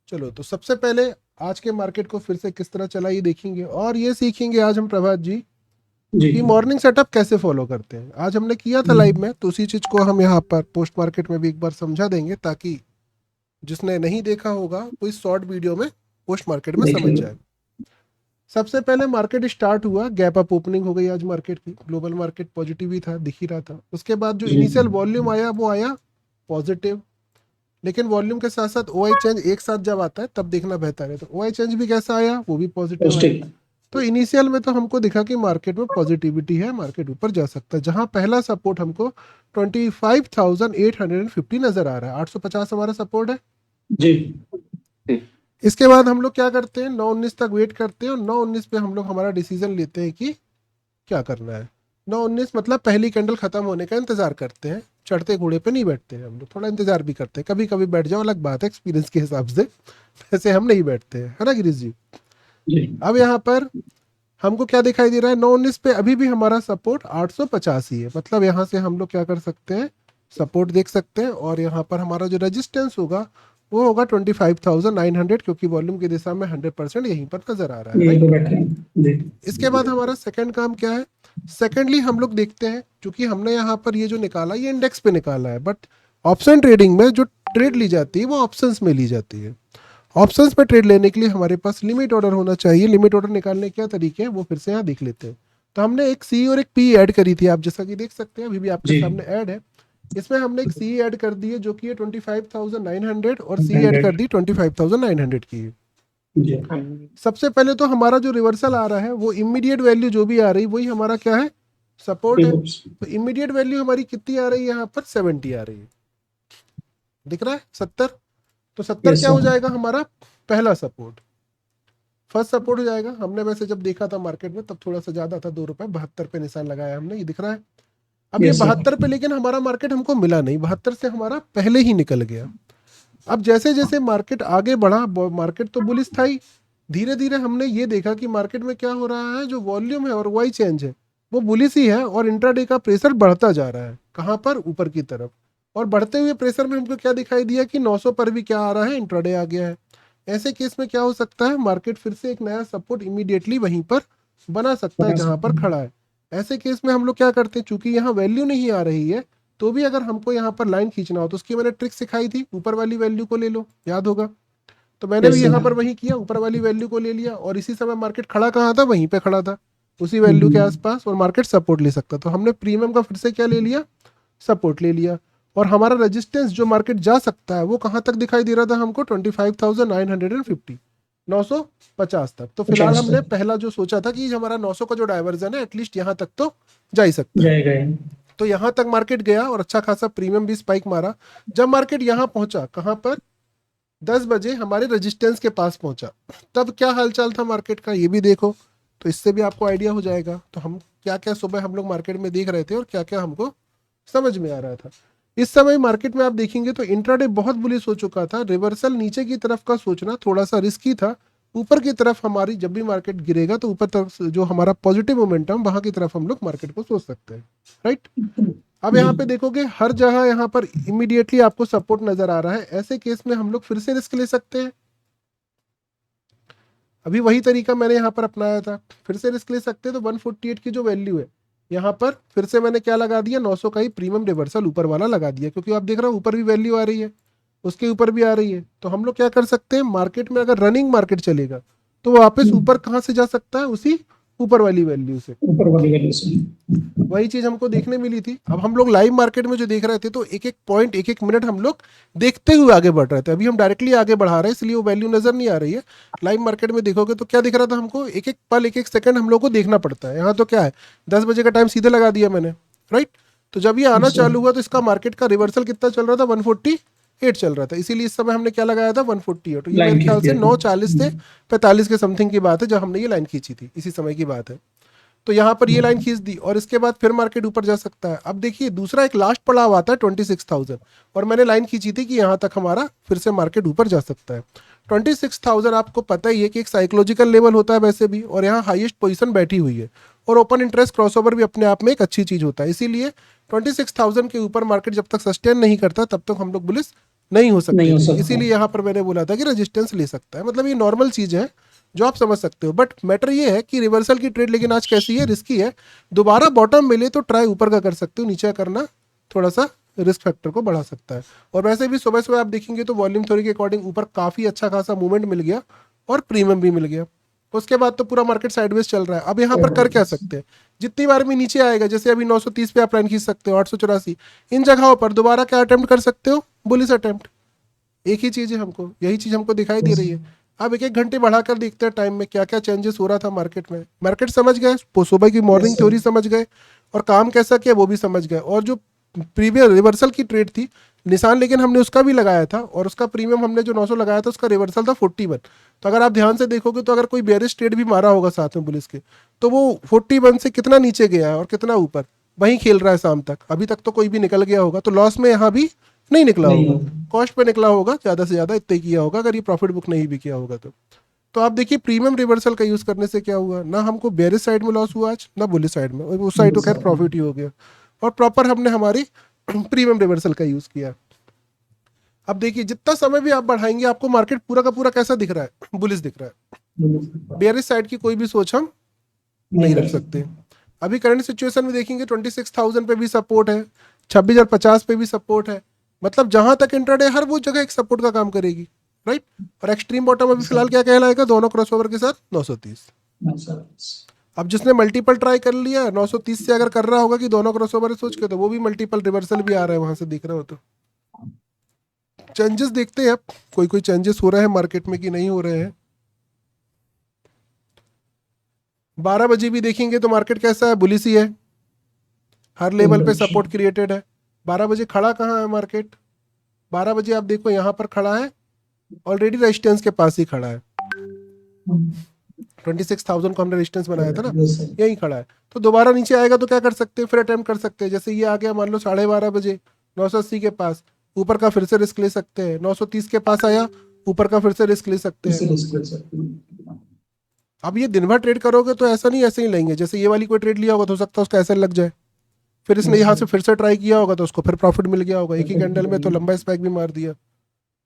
चलो तो सबसे पहले आज के मार्केट को फिर से किस तरह चला ये देखेंगे, और ये सीखेंगे आज हम प्रभात जी जी कि मॉर्निंग सेटअप कैसे फॉलो करते हैं। आज हमने किया था लाइव में, तो उसी चीज को हम यहाँ पर पोस्ट मार्केट में भी एक बार समझा देंगे, ताकि जिसने नहीं देखा होगा वो इस शॉर्ट वीडियो में पोस्ट मार्केट में समझ देखेंगे। जाए। सबसे पहले मार्केट स्टार्ट हुआ, गैप अप ओपनिंग हो गई आज मार्केट की, ग्लोबल मार्केट पॉजिटिव ही था, दिख ही रहा था। उसके बाद जो जी इनिशियल वॉल्यूम आया वो आया पॉजिटिव, लेकिन वॉल्यूम के साथ साथ ओआई चेंज एक साथ जब आता है तब देखना बेहतर है। तो ओआई चेंज भी कैसा आया, वो भी पॉजिटिव आया। पॉजिटिव। तो इनिशियल में तो हमको दिखा कि मार्केट में पॉजिटिविटी है, मार्केट ऊपर जा सकता है। जहां पहला सपोर्ट हमको 25,850 नजर आ रहा है, 850 हमारा सपोर्ट है। जी इसके बाद हम लोग क्या करते हैं, 919 तक वेट करते हैं, और 919 पे हम लोग हमारा डिसीजन लेते हैं कि क्या करना है। 919 मतलब पहली कैंडल खत्म होने का इंतजार करते हैं। चढ़ते घोड़े पे नहीं बैठते हैं हम लोग, थोड़ा इंतजार भी करते हैं, कभी कभी बैठ जाओ अलग बात है एक्सपीरियंस के हिसाब से, वैसे हम नहीं बैठते हैं, है ना गिरीश जी। जी अब यहाँ पर हमको क्या दिखाई दे रहा है, 919 पे अभी भी हमारा सपोर्ट 850 ही है, मतलब यहाँ से हम लोग क्या कर सकते हैं, सपोर्ट देख सकते हैं। और यहाँ पर हमारा जो रेजिस्टेंस होगा वो होगा 25,900, क्योंकि वॉल्यूम की दिशा में 100% यहीं पर नजर आ रहा है, यहीं राइट। पे बैठे हैं। जी इसके बाद हमारा सेकंड काम क्या है, सेकेंडली हम लोग देखते हैं, क्योंकि हमने यहाँ पर ये जो निकाला ये इंडेक्स पे निकाला है, बट ऑप्शन ट्रेडिंग में जो ट्रेड ली जाती है वो ऑप्शंस में ली जाती है। ऑप्शंस पे ट्रेड लेने के लिए हमारे पास लिमिट ऑर्डर होना चाहिए। लिमिट ऑर्डर निकालने के क्या तरीके हैं वो फिर से यहाँ देख लेते हैं। तो हमने एक सी और एक पी ऐड करी थी, आप जैसा कि देख सकते हैं अभी भी आपके जी सामने ऐड है। इसमें हमने एक सी ऐड कर दी है जो कि है 25,900, और सी ऐड कर 100। दी 25,900 की है। जी सबसे पहले तो हमारा जो रिवर्सल आ रहा है वो इमीडिएट वैल्यू जो भी आ रही वही हमारा क्या है, सपोर्ट है। तो इमीडिएट वैल्यू हमारी कितनी आ रही है, यहाँ पर 70 आ रही है, दिख रहा है 70। तो 70 यस क्या हो सर। जाएगा हमारा पहला सपोर्ट, फर्स्ट सपोर्ट हो जाएगा। हमने वैसे जब देखा था मार्केट में तब थोड़ा सा ज्यादा था, 2 रुपए 72 पे निशान लगाया हमने, ये दिख रहा है। अब ये यस सर। 72 पे लेकिन हमारा मार्केट हमको मिला नहीं, 72 से हमारा पहले ही निकल गया। अब जैसे जैसे मार्केट आगे बढ़ा, मार्केट तो बुलिश था ही, धीरे धीरे हमने ये देखा कि मार्केट में क्या हो रहा है, जो वॉल्यूम है और वाई चेंज है वो बुलिश ही है, और इंट्राडे का प्रेशर बढ़ता जा रहा है, कहाँ पर, ऊपर की तरफ। और बढ़ते हुए प्रेशर में हमको क्या दिखाई दिया कि 900 पर भी क्या आ रहा है, इंट्राडे आ गया है। ऐसे केस में क्या हो सकता है, मार्केट फिर से एक नया सपोर्ट इमीडिएटली वहीं पर बना सकता है बता जहां सकते पर हैं। खड़ा है। ऐसे केस में हम लोग क्या करते हैं, चूंकि यहाँ वैल्यू नहीं आ रही है, तो भी अगर हमको यहाँ पर लाइन खींचना हो तो उसकी मैंने ट्रिक सिखाई थी, ऊपर वाली वैल्यू को ले लो, याद होगा। तो मैंने भी यस यहाँ सर। पर वही किया, ऊपर वाली वैल्यू को ले लिया, और इसी समय मार्केट खड़ा कहाँ था, वहीं पे खड़ा था, उसी वैल्यू के आसपास, और मार्केट सपोर्ट ले सकता। तो हमने प्रीमियम का फिर से क्या ले लिया, सपोर्ट ले लिया। और हमारा रेजिस्टेंस जो मार्केट जा सकता है वो कहाँ तक दिखाई दे रहा था हमको, 25,950, 950 तक। तो फिलहाल 50 हमने तक पहला जो सोचा था कि हमारा 900 का जो डायवर्जन है एटलीस्ट यहाँ तक तो जा ही सकता है। जाएगा ही। तो यहाँ तक मार्केट गया और अच्छा खासा प्रीमियम भी स्पाइक मारा। जब मार्केट यहाँ पहुंचा, कहाँ पर, 10 बजे हमारे रेजिस्टेंस के पास पहुंचा, तब क्या हालचाल था मार्केट का ये भी देखो, तो इससे भी आपको आइडिया हो जाएगा। तो हम क्या क्या सुबह हम लोग मार्केट में देख रहे थे और क्या क्या हमको समझ में आ रहा था। इस समय मार्केट में आप देखेंगे तो इंट्राडे बहुत बुलिश हो चुका था, रिवर्सल नीचे की तरफ का सोचना थोड़ा सा रिस्की था। ऊपर की तरफ हमारी जब भी मार्केट गिरेगा तो ऊपर तरफ जो हमारा पॉजिटिव मोमेंटम वहां की तरफ हम लोग मार्केट को सोच सकते हैं, राइट। अब जी यहाँ पे देखोगे हर जगह यहाँ पर इमीडिएटली आपको सपोर्ट नजर आ रहा है। ऐसे केस में हम लोग फिर से रिस्क ले सकते हैं, अभी वही तरीका मैंने यहाँ पर अपनाया था, फिर से रिस्क ले सकते हैं। तो 148 की जो वैल्यू है यहाँ पर फिर से मैंने क्या लगा दिया, 900 का ही प्रीमियम रिवर्सल ऊपर वाला लगा दिया, क्योंकि आप देख रहे हो ऊपर भी वैल्यू आ रही है, उसके ऊपर भी आ रही है। तो हम लोग क्या कर सकते हैं, मार्केट में अगर रनिंग मार्केट चलेगा तो वापस ऊपर कहाँ से जा सकता है, उसी ऊपर वाली वैल्यू से। ऊपर वाली वैल्यू से। वही चीज हमको देखने मिली थी। अब हम लोग लाइव मार्केट में जो देख रहे थे तो एक एक पॉइंट, एक एक मिनट हम लोग देखते हुए आगे बढ़ रहे थे। अभी हम डायरेक्टली आगे बढ़ा रहे हैं इसलिए वो वैल्यू नजर नहीं आ रही है। लाइव मार्केट में देखोगे तो क्या दिख रहा था हमको, एक एक पल, एक एक सेकंड हम लोग को देखना पड़ता है। यहाँ तो क्या है, 10 बजे का टाइम सीधे लगा दिया मैंने, राइट। तो जब ये आना यस सर। चालू हुआ तो इसका मार्केट का रिवर्सल कितना चल रहा था, 148 चल रहा था, इसीलिए इस समय हमने क्या लगाया था, 148। तो ये लाइन मेरे खींच ख्याल से दिया था। 9:40 से 45 के समथिंग की बात है जब हमने ये लाइन खींची थी, इसी समय की बात है। तो यहाँ पर ये लाइन खींच दी और इसके बाद फिर मार्केट ऊपर जा सकता है। अब देखिए दूसरा एक लास्ट पड़ाव आता है 26,000, और मैंने लाइन खींची थी कि यहाँ तक हमारा फिर से मार्केट ऊपर जा सकता है। 26,000 आपको पता ही है कि एक साइकोलॉजिकल लेवल होता है वैसे भी, और यहाँ हाईएस्ट पोजीशन बैठी हुई है, और ओपन इंटरेस्ट क्रॉसओवर भी अपने आप में एक अच्छी चीज होता है। इसीलिए 26,000 के ऊपर मार्केट जब तक सस्टेन नहीं करता तब तक हम लोग बुलिस नहीं हो सकते नहीं हो थे। सकता। इसीलिए यहाँ पर मैंने बोला था कि रेजिस्टेंस ले सकता है, मतलब ये नॉर्मल चीज़ है जो आप समझ सकते हो। बट मैटर ये है कि रिवर्सल की ट्रेड लेकिन आज कैसी है, रिस्की है। दोबारा बॉटम मिले तो ट्राई ऊपर का कर सकते हो, नीचे करना थोड़ा सा रिस्क फैक्टर को बढ़ा सकता है। और वैसे भी सुबह सुबह आप देखेंगे तो वॉल्यूम थ्योरी के अकॉर्डिंग ऊपर काफ़ी अच्छा खासा मूवमेंट मिल गया और प्रीमियम भी मिल गया। उसके बाद तो पूरा मार्केट साइडवेज चल रहा है। अब यहाँ पर कर क्या सकते हैं, जितनी बार भी नीचे आएगा, जैसे अभी 930 पे आप लाइन खींच सकते हो, 884, इन जगहों पर दोबारा क्या अटेम्प्ट कर सकते हो, बुलिश अटेम्प्ट। एक ही चीज़ है, हमको यही चीज़ हमको दिखाई दे रही है। अब एक एक घंटे बढ़ाकर देखते हैं टाइम में क्या क्या चेंजेस हो रहा था मार्केट में। मार्केट समझ गए, सुबह की मॉर्निंग थ्योरी समझ गए और काम कैसा किया वो भी समझ गए। और जो प्रीवियस रिवर्सल की ट्रेड थी निशान, लेकिन हमने उसका भी लगाया था और उसका प्रीमियम हमने जो 900 लगाया था उसका रिवर्सल था 41। तो अगर आप ध्यान से देखोगे तो अगर कोई बेयरिश ट्रेड भी मारा होगा साथ में पुलिस के, तो वो 41 से कितना नीचे गया है और कितना ऊपर, वहीं खेल रहा है शाम तक। अभी तक तो कोई भी निकल गया होगा तो लॉस में यहाँ भी नहीं निकला नहीं होगा, होगा। कॉस्ट पे निकला होगा, ज़्यादा से ज़्यादा इतना ही किया होगा अगर ये प्रॉफिट बुक नहीं भी किया होगा तो आप देखिए प्रीमियम रिवर्सल का यूज़ करने से क्या हुआ, ना हमको बेयरिश साइड में लॉस हुआ आज, ना बुलिश साइड में, उस साइड तो खैर प्रॉफिट ही हो गया। और प्रॉपर हमने हमारी प्रीमियम रिवर्सल का यूज़ किया। अब देखिए जितना समय भी आप बढ़ाएंगे आपको मार्केट पूरा का पूरा कैसा दिख रहा है, बुलिश दिख रहा है। बेयरिश साइड की कोई भी सोच हम नहीं रख सकते। अभी करंट सिचुएशन में देखेंगे 26,000 पे भी सपोर्ट है, 26,050 पे भी सपोर्ट है। मतलब जहां तक इंट्राडे हर वो जगह एक सपोर्ट का काम करेगी, राइट। और एक्सट्रीम बॉटम अभी फिलहाल क्या कहलाएगा, दोनों क्रॉसओवर के साथ 930। अब जिसने मल्टीपल ट्राई कर लिया 930 से अगर कर रहा होगा कि दोनों क्रॉसओवर सोच के, तो वो भी मल्टीपल रिवर्सल भी आ रहा है वहां से दिख रहा हो। तो चेंजेस देखते हैं अब, कोई कोई चेंजेस हो रहे हैं मार्केट में कि नहीं हो रहे हैं। 12 बजे भी देखेंगे तो मार्केट कैसा है, बुलिश ही है, हर लेवल पे सपोर्ट क्रिएटेड है। 12 बजे खड़ा कहाँ है मार्केट, 12 बजे आप देखो यहाँ पर खड़ा है, ऑलरेडी रेजिस्टेंस के पास ही खड़ा है। 26,000 को हमने रेजिस्टेंस बनाया था ना, यही खड़ा है। तो दोबारा नीचे आएगा तो क्या कर सकते हैं, फिर अटेम्प्ट कर सकते हैं। जैसे ये आ गया मान लो 12:30 बजे 980 के पास, ऊपर का फिर से रिस्क ले सकते हैं। 930 के पास आया, ऊपर का फिर से रिस्क ले सकते हैं। अब ये दिन भर ट्रेड करोगे तो ऐसा नहीं ऐसे ही लेंगे, जैसे ये वाली कोई ट्रेड लिया होगा तो हो सकता है उसका ऐसा लग जाए, फिर इसने यहाँ से फिर से ट्राई किया होगा तो उसको फिर प्रॉफिट मिल गया होगा, एक ही कैंडल में तो लंबा स्पाइक भी मार दिया।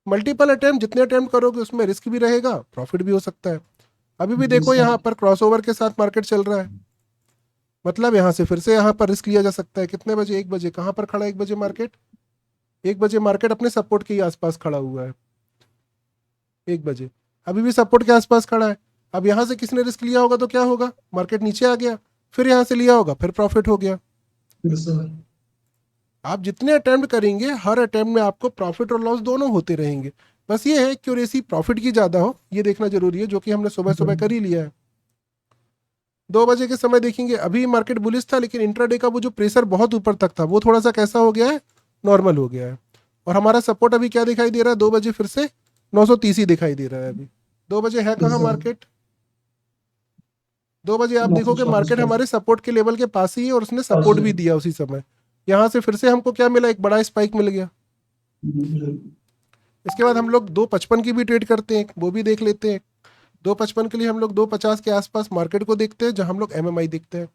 मल्टीपल अटेम्प्ट, जितने अटेम्प्ट करोगे उसमें रिस्क भी रहेगा, प्रॉफिट भी हो सकता है। अभी भी देखो यहाँ पर क्रॉसओवर के साथ मार्केट चल रहा है, मतलब यहाँ से फिर से यहाँ पर रिस्क लिया जा सकता है। कितने बजे, 1 बजे कहाँ पर खड़ा है, 1 बजे मार्केट, 1 बजे मार्केट अपने सपोर्ट के ही आसपास खड़ा हुआ है। 1 बजे अभी भी सपोर्ट के आसपास खड़ा है। अब यहाँ से किसने रिस्क लिया होगा तो क्या होगा, मार्केट नीचे आ गया, फिर यहाँ से लिया होगा, फिर प्रॉफिट हो गया। आप जितने अटेम्प्ट करेंगे हर अटेम्प्ट में आपको प्रॉफिट और लॉस दोनों होते रहेंगे। बस ये है क्यूरेसी प्रॉफिट की ज़्यादा हो, ये देखना जरूरी है, जो कि हमने सुबह सुबह कर ही लिया है। 2 बजे के समय देखेंगे, अभी मार्केट बुलिश था लेकिन इंट्राडे का वो जो प्रेशर बहुत ऊपर तक था वो थोड़ा सा कैसा हो गया है, नॉर्मल हो गया है। और हमारा सपोर्ट अभी क्या दिखाई दे रहा है, 2 बजे फिर से 930 ही दिखाई दे रहा है। अभी 2 बजे है कहाँ मार्केट, 2 बजे आप देखोगे मार्केट हमारे सपोर्ट के लेवल के पास ही है और उसने सपोर्ट भी दिया उसी समय। यहाँ से फिर से हमको क्या मिला, एक बड़ा स्पाइक मिल गया। इसके बाद हम लोग 255 की भी ट्रेड करते हैं, वो भी देख लेते हैं। 255 के लिए हम लोग 250 के आसपास मार्केट को देखते हैं, जहां हम लोग एमएमआई देखते हैं।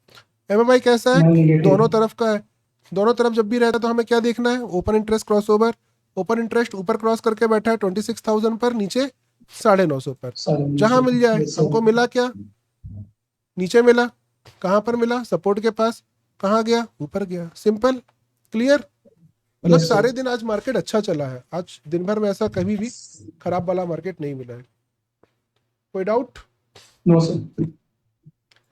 एमएमआई कैसा है, दोनों तरफ का है। दोनों तरफ जब भी रहता है तो हमें क्या देखना है, open interest cross over. Open interest ऊपर क्रॉस करके बैठा है 26,000 पर, नीचे 950 पर, जहां मिल जाए। हमको मिला क्या, नीचे मिला, कहाँ पर मिला, सपोर्ट के पास, कहाँ गया, ऊपर गया, सिंपल क्लियर। मतलब सारे दिन आज मार्केट अच्छा चला है, आज दिन भर में ऐसा कभी भी खराब वाला मार्केट नहीं मिला है। कोई डाउट? No sir.